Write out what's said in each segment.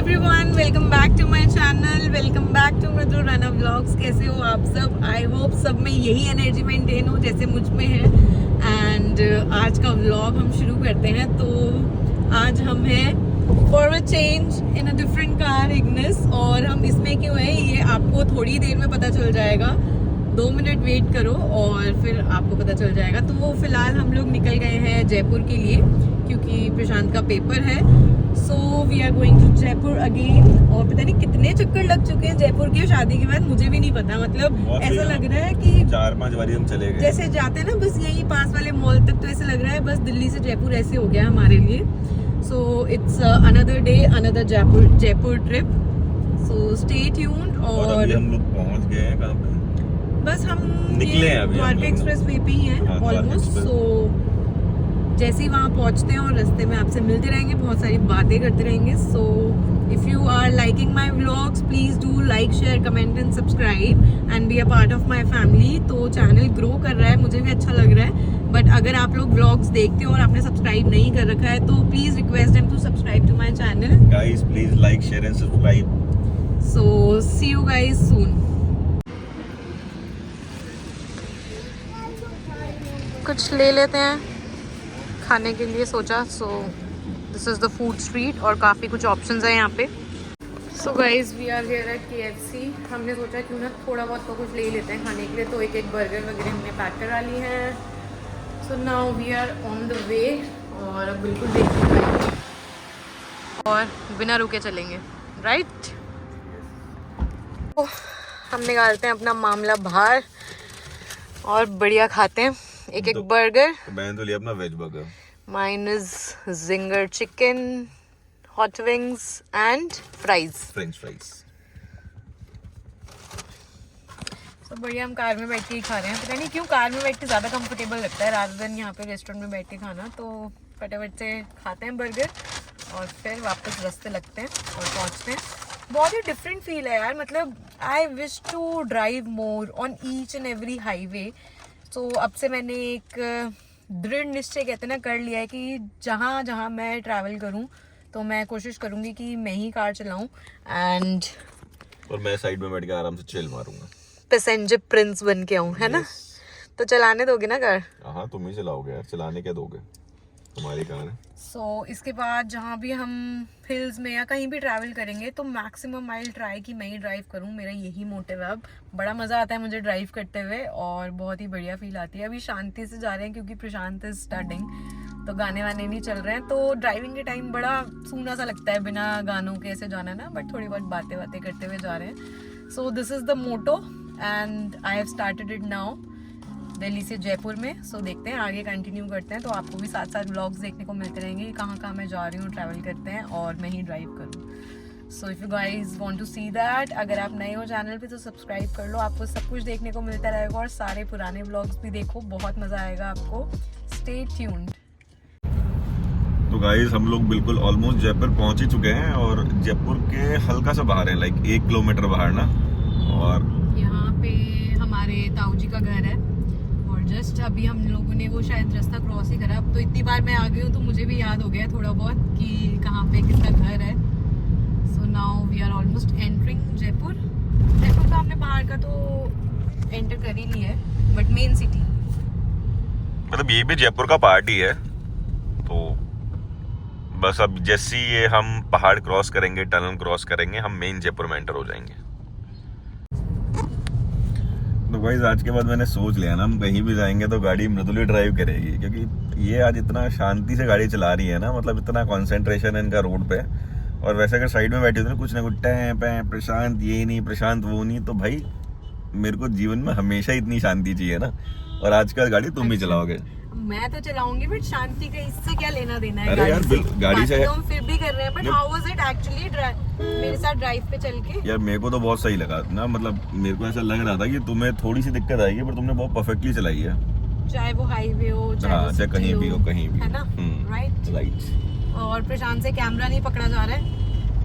Everyone, welcome back to my channel, welcome back to Mridu Rana vlogs. कैसे हो आप सब? आई होप सब में यही एनर्जी मेंटेन हो जैसे मुझ में है। एंड आज का व्लॉग हम शुरू करते हैं। तो आज हम हैं for a change in a different car, Ignis. और हम इसमें क्यों हैं ये आपको थोड़ी देर में पता चल जाएगा। 2 मिनट वेट करो और फिर आपको पता चल जाएगा। तो वो फिलहाल हम लोग निकल गए हैं जयपुर के लिए क्योंकि प्रशांत का पेपर है। So we are going to Jaipur again. और पता नहीं कितने चक्कर लग चुके हैं जयपुर के शादी के बाद, मुझे भी नहीं पता। मतलब ऐसा लग रहा है कि 4-5 बारी हम चले गए। जैसे जाते हैं ना बस यही पास वाले मॉल तक, तो ऐसे लग रहा है बस दिल्ली से जयपुर ऐसे हो गया हमारे लिए। So it's another day, another Jaipur trip. So stay tuned. और अभी हम लोग पहुंच गए हैं कहाँ पे? बस हम निकले हैं अभी, द्वारका एक्सप्रेस वे पे ही हैं ऑलमोस्ट। सो जैसे ही वहाँ पहुँचते हैं और रास्ते में आपसे मिलते रहेंगे, बहुत सारी बातें करते रहेंगे। So if you are liking my vlogs, please do like, share, comment and subscribe and be a part of my family. तो चैनल ग्रो कर रहा है, मुझे भी अच्छा लग रहा है। बट अगर आप लोग व्लॉग्स देखते हो और आपने सब्सक्राइब नहीं कर रखा है तो please request them to subscribe to my channel. Guys please like, share and subscribe. So see you guys soon. कुछ ले लेते हैं खाने के लिए सोचा। So this is the food street और काफ़ी कुछ ऑप्शंस हैं यहाँ पे। So guys we are here at KFC। हमने सोचा क्यों ना थोड़ा बहुत तो कुछ ले लेते हैं खाने के लिए। तो एक बर्गर वगैरह हमने पैक करा ली हैं। So now we are on the way और अब बिल्कुल देखिए और बिना रुके चलेंगे, राइट? तो हम निकालते हैं अपना मामला बाहर और बढ़िया खाते हैं एक बर्गर। मैंने तो लिया अपना veg burger. Mine is zinger chicken, hot wings and fries. French fries. So बढ़िया, हम कार में बैठ के ही खा रहे हैं। पता नहीं क्यों कार में बैठ के ज़्यादा कंफर्टेबल लगता है रादर देन यहाँ पे रेस्टोरेंट में बैठ के खाना। तो फटाफट से खाते हैं बर्गर और फिर वापस रास्ते लगते हैं और पहुँचते हैं। बहुत ही डिफरेंट फील है यार। मतलब I wish to drive more on each and every highway. तो अब से मैंने एक दृढ़ निश्चय कहते ना कर लिया है कि जहाँ जहाँ मैं ट्रैवल करूँ तो मैं कोशिश करूँगी कि मैं ही कार चलाऊँ एंड और मैं साइड में बैठ के आराम से चिल मारूंगा, पैसेंजर प्रिंस बन के आऊँ, है ना? तो चलाने दोगे ना कार? हाँ तुम ही चलाओगे यार, चलाने क्या दोगे, तुम्हारी कार है। सो इसके बाद जहाँ भी हम हिल्स में या कहीं भी ट्रैवल करेंगे तो मैक्सिमम आई विल ट्राई कि मैं ही ड्राइव करूँ। मेरा यही मोटिव है। अब बड़ा मज़ा आता है मुझे ड्राइव करते हुए और बहुत ही बढ़िया फील आती है। अभी शांति से जा रहे हैं क्योंकि प्रशांत इज स्टार्टिंग, तो गाने वाने नहीं चल रहे हैं। तो ड्राइविंग के टाइम बड़ा सूना सा लगता है बिना गानों के ऐसे जाना ना, बट थोड़ी बहुत बातें करते हुए जा रहे हैं। So this is the motto and I have started it now Delhi से जयपुर में। सो देखते हैं आगे कंटिन्यू करते हैं। तो आपको भी साथ साथ व्लॉग्स देखने को मिलते रहेंगे कि कहाँ कहाँ मैं जा रही हूँ, ट्रैवल करते हैं और मैं ही ड्राइव करूँ। So if you guys want to see that, अगर आप नए हो चैनल पे तो सब्सक्राइब कर लो। आपको सब कुछ देखने को मिलता रहेगा और सारे पुराने व्लॉग्स भी देखो, बहुत मज़ा आएगा आपको। Stay tuned. तो गाइस हम लोग बिल्कुल ऑलमोस्ट जयपुर पहुंच ही चुके हैं और जयपुर के हल्का सा बाहर है, लाइक 1 किलोमीटर बाहर ना। और यहाँ पे हमारे ताऊ जी का घर है और जस्ट अभी हम लोगों ने वो शायद रास्ता क्रॉस ही करा। अब तो इतनी बार मैं आ गई हूँ तो मुझे भी याद हो गया थोड़ा बहुत कि कहाँ पे किसका घर है। So now we are almost entering Jaipur. Jaipur का हमने बाहर का तो एंटर कर ही लिया है, बट मेन सिटी मतलब ये भी जयपुर का पार्ट ही है। तो बस अब जैसे ही ये हम पहाड़ क्रॉस करेंगे, टनल क्रॉस करेंगे, हम मेन जयपुर में एंटर हो जाएंगे। तो गाइस आज के बाद मैंने सोच लिया ना, हम कहीं भी जाएंगे तो गाड़ी मृदुली ड्राइव करेगी क्योंकि ये आज इतना शांति से गाड़ी चला रही है ना, मतलब इतना कंसंट्रेशन है इनका रोड पे। और वैसे अगर साइड में बैठी होती ना कुछ ना कुछ टैं प्रशांत ये नहीं, प्रशांत वो नहीं, तो भाई मेरे को जीवन में हमेशा इतनी शांति चाहिए ना। और आजकल गाड़ी तुम ही चलाओगे। मैं तो चलाऊंगी बट शांति का इससे क्या लेना देना है? अरे यार गाड़ी से हम फिर भी कर रहे हैं, but how was it actually मेरे साथ ड्राइव पे चल के? यार मेरे को तो बहुत सही लगा ना, मतलब मेरे को ऐसा लग रहा था कि तुम्हें थोड़ी सी दिक्कत आएगी पर तुमने बहुत परफेक्टली चलाई है, चाहे वो हाईवे हो चाहे कहीं भी हो, कहीं भी, है ना? राइट। और प्रशांत से कैमरा नहीं पकड़ा जा रहा है,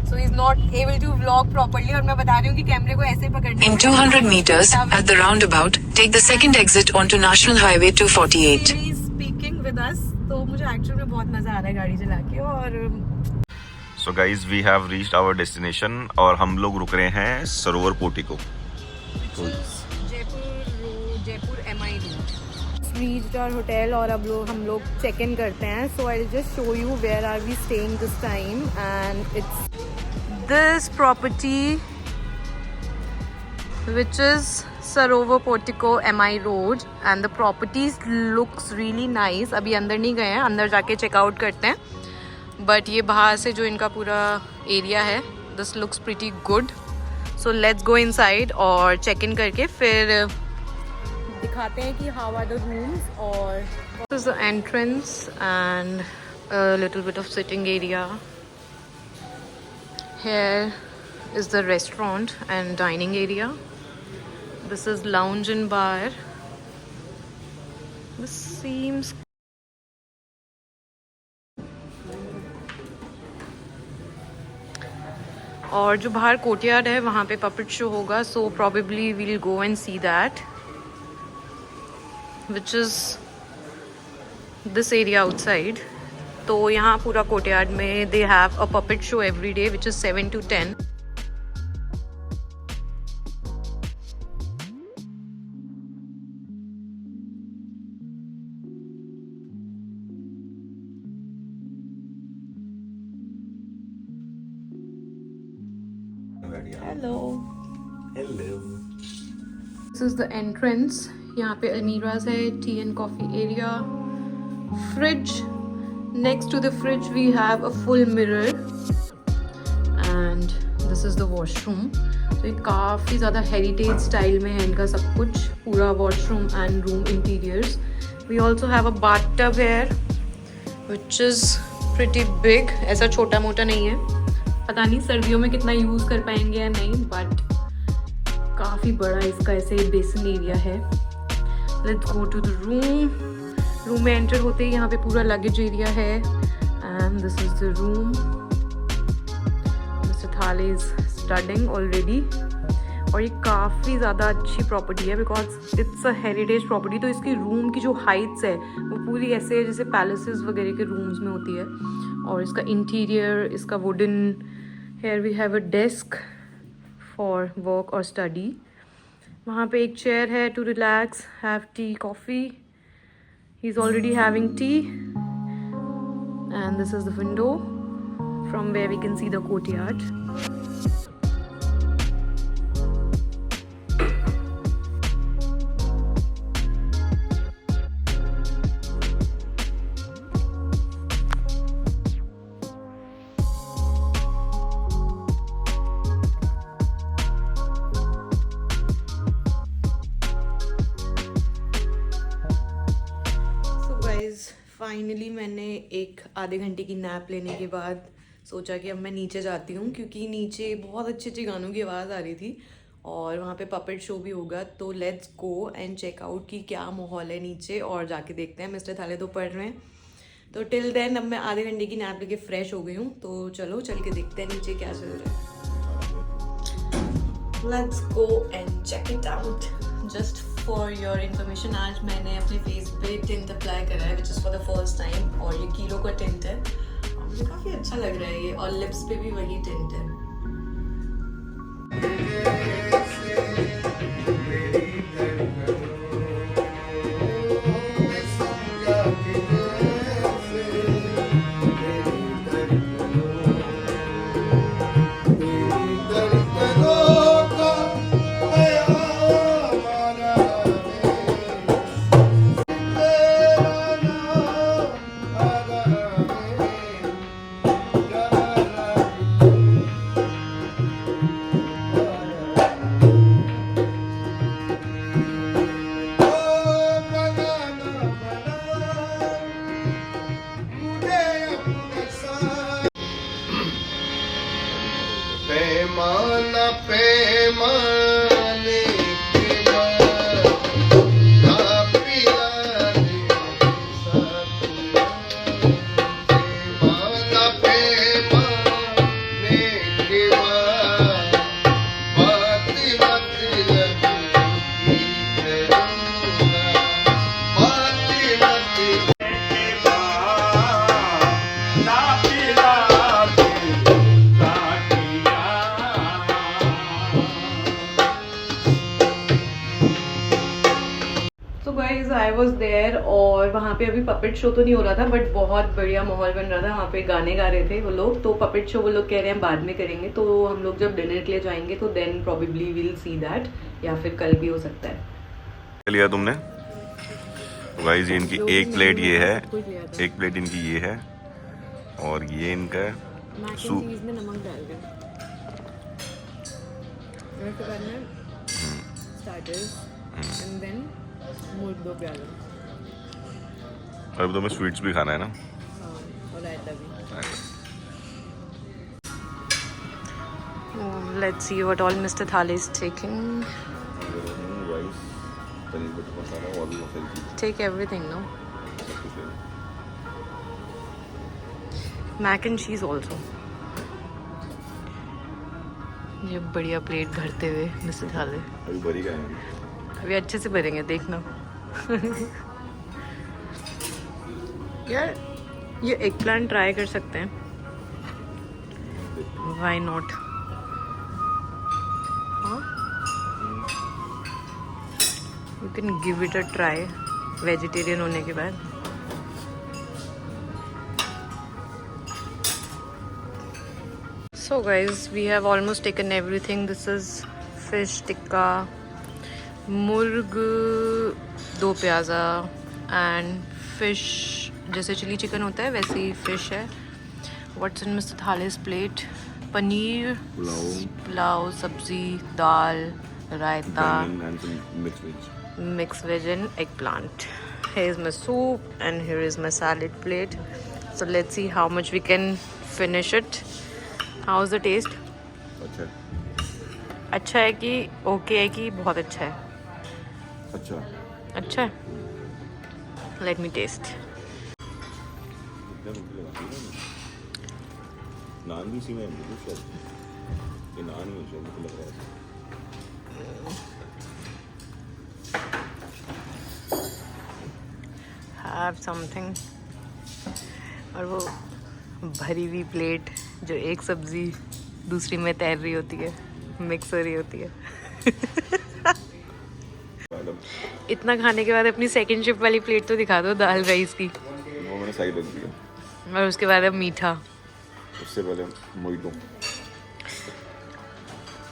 so he's not able to vlog properly। और मैं बता रही हूँ कि कैमरे को ऐसे पकड़ना है। In 200 meters at the roundabout, take the second exit onto National Highway 248. He is speaking with us, तो मुझे एक्चुअली में बहुत मजा आ रहा है गाड़ी चला के। और so guys we have reached our destination और हम लोग रुक रहे हैं Sarovar Portico. Jaipur MI road. Reached our hotel और अब हम लोग चेक इन करते हैं। So I will just show you where are we staying this time and it's this property which is Sarovar Portico MI Road and the properties looks really nice। अभी अंदर नहीं गए हैं, अंदर जाके चेकआउट करते हैं, बट ये बाहर से जो इनका पूरा एरिया है this looks pretty good। so let's go inside और चेक इन करके फिर दिखाते हैं कि how are the rooms। और this is the entrance and a little bit of sitting area। Here is the restaurant and dining area। This is lounge and bar। This seems और जो बाहर courtyard है वहाँ पे पपेट शो होगा, so probably we'll go and see that, which is this area outside। तो यहाँ पूरा कोर्टयार्ड में they have a puppet show every day which is 7 to 10। Hello hello. This is the entrance. यहाँ पे almirahs है, tea and coffee area, fridge. Next to the fridge we have a full mirror and this is the washroom. तो ये काफ़ी ज़्यादा heritage style में है इनका सब कुछ, पूरा washroom and room interiors. We also have a bathtub here which is pretty big. ऐसा छोटा मोटा नहीं है, पता नहीं सर्दियों में कितना यूज़ कर पाएंगे या नहीं, बट काफ़ी बड़ा इसका ऐसे बेसिन एरिया है। Let's go to the room में एंटर होते ही यहाँ पे पूरा लगेज एरिया है and this is the room. Mister Thale is studying already. और ये काफ़ी ज़्यादा अच्छी प्रॉपर्टी है because it's a heritage property. तो इसकी रूम की जो हाइट्स है वो पूरी ऐसे है जैसे पैलेसेस वगैरह के रूम्स में होती है। और इसका इंटीरियर, इसका wooden, here we have a desk for work और स्टडी। वहाँ पे एक चेयर है to relax, have tea, coffee. He is already having tea and this is the window from where we can see the courtyard. Finally मैंने एक आधे घंटे की नैप लेने के बाद सोचा कि अब मैं नीचे जाती हूँ, क्योंकि नीचे बहुत अच्छी अच्छी गानों की आवाज़ आ रही थी और वहाँ पे पपेट शो भी होगा। तो let's go and check out कि क्या माहौल है नीचे और जाके देखते हैं। मिस्टर थाले तो पढ़ रहे हैं, तो टिल देन अब मैं आधे घंटे की नैप लेके फ्रेश हो गई हूँ। तो चलो चल के देखते हैं नीचे क्या चल रहा है। Let's go and check it out. Just for your information, आज मैंने अपने फेस पे टिंट अप्लाई करा है which is for the first time, और ये किलो का टिंट है और मुझे काफ़ी अच्छा लग रहा है ये, और लिप्स पे भी वही टिंट है। आई वॉज देयर और वहाँ पे अभी पपेट शो तो नहीं हो रहा था बट बहुत बढ़िया माहौल बन रहा था। वहाँ पे गाने गा रहे थे वो लोग, तो पपेट शो वो लोग कह रहे हैं बाद में करेंगे, तो हम लोग जब डिनर के लिए जाएंगे तो then probably will see that, या फिर कल भी हो सकता है। लिया तुमने गाइस? ये इनकी एक प्लेट ये है, कुछ लिया था। एक प्लेट इनकी ये है और ये इनका मैक एंड सूप। चीज में नमक डाल के, उसके बाद में स्टार्टर्स एंड देन मुर्ग दो प्याजा। और अब तुम्हें स्वीट्स भी खाना है ना? हाँ, और रायता भी। Let's see what all Mr. Thali is taking. Take everything, no? Mac and cheese also. ये बढ़िया प्लेट भरते हुए मिस्टर थाली। अभी भरी खाएंगे, अभी अच्छे से भरेंगे, देखना। यार ये एग प्लांट ट्राई कर सकते हैं, why not? You can give it a try vegetarian होने के बाद। So guys, we have almost taken everything. This is fish tikka, murg दो प्याज़ा and fish जैसे चिली चिकन होता है वैसे ही fish है। What's in Mr. Thali's plate? Paneer, pulao, सब्जी, दाल, रायता, mixed veg and eggplant. Here is my soup and here is my salad plate. So let's see how much we can finish it. How's the taste? अच्छा अच्छा है कि okay है कि बहुत अच्छा है? अच्छा अच्छा है। Let me taste. नान भी इसी में है शायद, ये नान ही है शायद, मुझे लग रहा है। Have something. और वो भरी हुई प्लेट जो एक सब्जी दूसरी में तैर रही होती है, मिक्स हो रही होती है। इतना खाने के बाद अपनी सेकंड शिफ्ट वाली प्लेट तो दिखा दो, दाल राइस की। वो मैंने साइड रख दिया। और उसके बाद अब मीठा। उससे पहले मोइटो।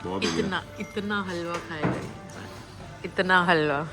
बहुत इतना इतना हलवा खाएगा, इतना हलवा।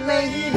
नहीं